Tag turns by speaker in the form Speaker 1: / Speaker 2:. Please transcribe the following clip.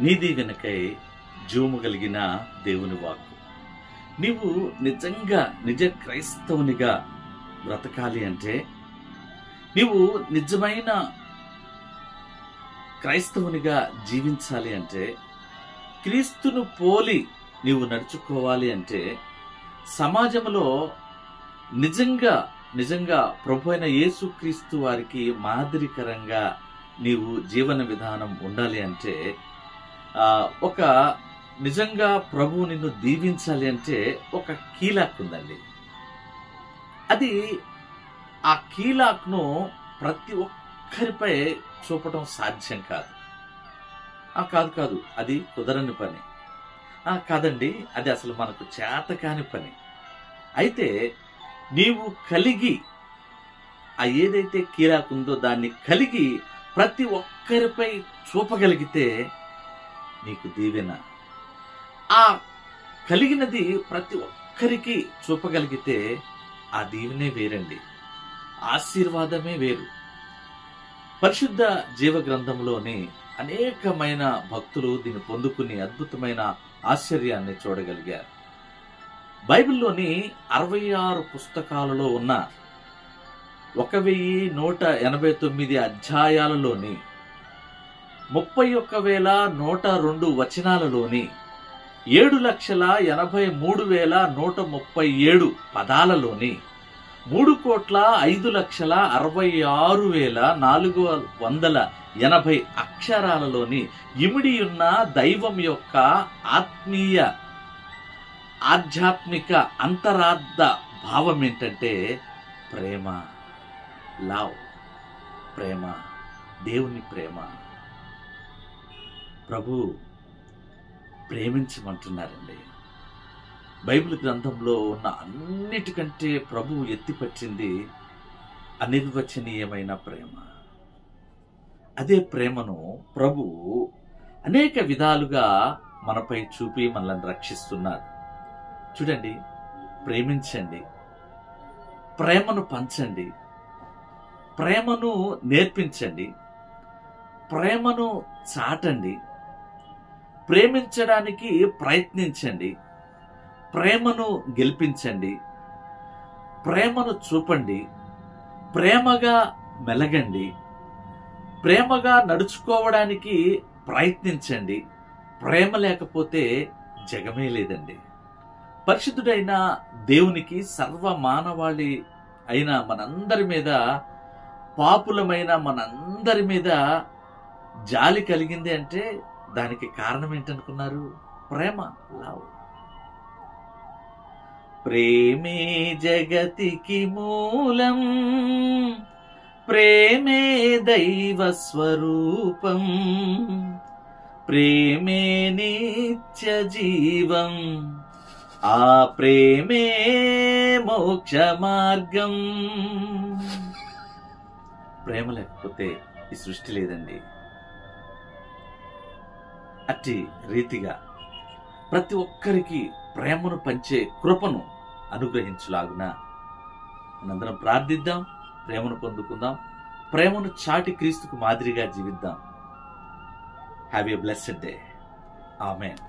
Speaker 1: నీ దీవెనకై జీవము కలిగిన దేవుని వాక్కు. నీవు నిజంగా నిజ క్రైస్తవునిగా బ్రతకాలి అంటే, నీవు నిజమైన క్రైస్తవునిగా జీవించాలి అంటే, క్రీస్తును పోలి నీవు నడుచుకోవాలి అంటే, సమాజంలో నిజంగా ప్రభు అయిన యేసుక్రీస్తు వారికి మాదిరికరంగా నీవు జీవన విధానం ఉండాలి అంటే, ఒక నిజంగా ప్రభు నిన్ను దీవించాలి అంటే ఒక కీలాక్ ఉందండి. అది ఆ కీలాక్ను ప్రతి ఒక్కరిపై చూపడం సాధ్యం కాదు. కాదు అది కుదరని పని. కాదండి, అది అసలు మనకు చేతకాని పని. అయితే నీవు కలిగి ఏదైతే కీలాక్ ఉందో దాన్ని కలిగి ప్రతి ఒక్కరిపై చూపగలిగితే నీకు దీవెన. ఆ కలిగినది ప్రతి ఒక్కరికి చూపగలిగితే ఆ దీవెనే వేరండి, ఆశీర్వాదమే వేరు. పరిశుద్ధ జీవ గ్రంథంలోని అనేకమైన భక్తులు దీన్ని పొందుకుని అద్భుతమైన ఆశ్చర్యాన్ని చూడగలిగారు. బైబిల్లోని 66 పుస్తకాలలో ఉన్న 1189 అధ్యాయాలలోని 31,102 వచనాలలోని 7,83,137 పదాలలోని 3,05,66,480 అక్షరాలలోని ఇమిడియున్న దైవం యొక్క ఆధ్యాత్మిక అంతరార్థ భావం ఏంటంటే ప్రేమ, లవ్, ప్రేమ, దేవుని ప్రేమ. ప్రభు ప్రేమించమంటున్నారండి. బైబిల్ గ్రంథంలో ఉన్న అన్నిటికంటే ప్రభు ఎత్తిపట్టింది అనిర్వచనీయమైన ప్రేమ. అదే ప్రేమను ప్రభు అనేక విధాలుగా మనపై చూపి మనల్ని రక్షిస్తున్నారు. చూడండి, ప్రేమించండి, ప్రేమను పంచండి, ప్రేమను నేర్పించండి, ప్రేమను చాటండి, ప్రేమించడానికి ప్రయత్నించండి, ప్రేమను గెలిపించండి, ప్రేమను చూపండి, ప్రేమగా మెలగండి, ప్రేమగా నడుచుకోవడానికి ప్రయత్నించండి. ప్రేమ లేకపోతే జగమే లేదండి. పరిశుద్ధుడైన దేవునికి సర్వ మానవాళి అయిన మనందరి మీద, పాపులమైన మనందరి మీద జాలి కలిగింది అంటే దానికి కారణం ఏంటనుకున్నారు? ప్రేమ, లవ్. ప్రేమే జగతికి మూలం, ప్రేమే దైవ స్వరూపం, ప్రేమే నిత్య జీవం, ఆ ప్రేమే మోక్ష మార్గం. ప్రేమ లేకపోతే ఈ సృష్టి లేదండి. అట్టి రీతిగా ప్రతి ఒక్కరికి ప్రేమను పంచే కృపను అనుగ్రహించులాగున మనందరం ప్రార్థిద్దాం, ప్రేమను పొందుకుందాం, ప్రేమను చాటి క్రీస్తుకు మాదిరిగా జీవిద్దాం. Have a blessed day. Amen.